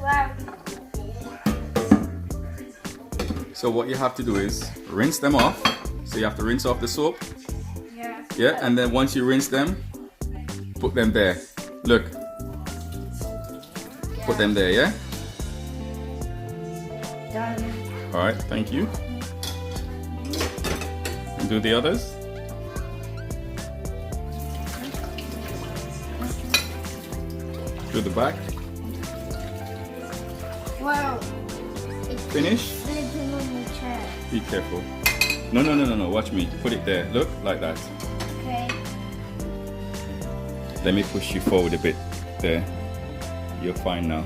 Wow. So what you have to do is rinse them off. So you have to rinse off the soap. Yeah. Yeah, and then once you rinse them, put them there. Look. Put them there, yeah? Done. Alright, thank you. And do the others. Do the back. Wow. It's Finish. slipping on the chair. Be careful. No. Watch me. Put it there. Look, like that. Okay. Let me push you forward a bit. There. You're fine now.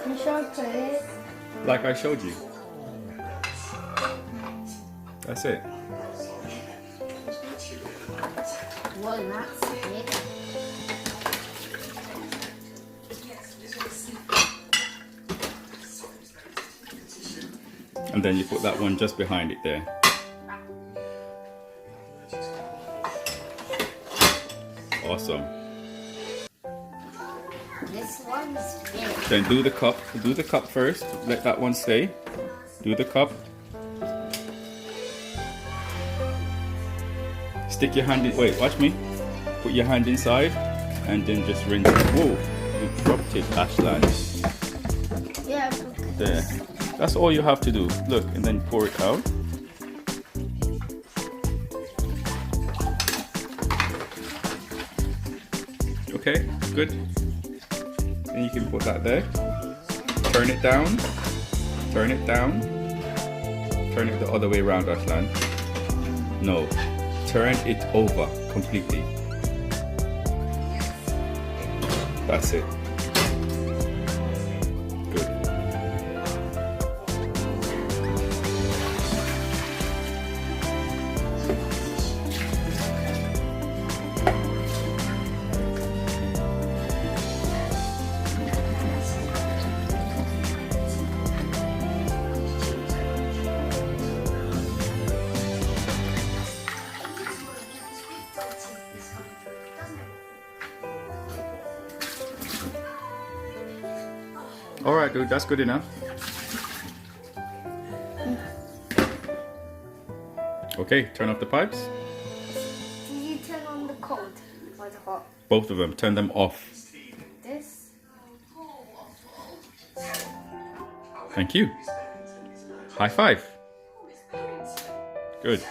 You should put it. Like I showed you. That's it. Well, that's it. And then you put that one just behind it there. Awesome. This one's big. Then do the cup. Do the cup first. Let that one stay. Do the cup. Stick your hand in. Wait, watch me. Put your hand inside and then just rinse it. Whoa, you dropped it, Ashland. Yeah. There. That's all you have to do. Look, and then pour it out. Okay, good. Then you can put that there. Turn it down. Turn it down. Turn it the other way around, Ashland. No. Turn it over completely. That's it. Good. All right, dude, that's good enough. Okay, turn off the pipes. Did you turn on the cold or the hot? Both of them, turn them off. This? Thank you. High five. Good.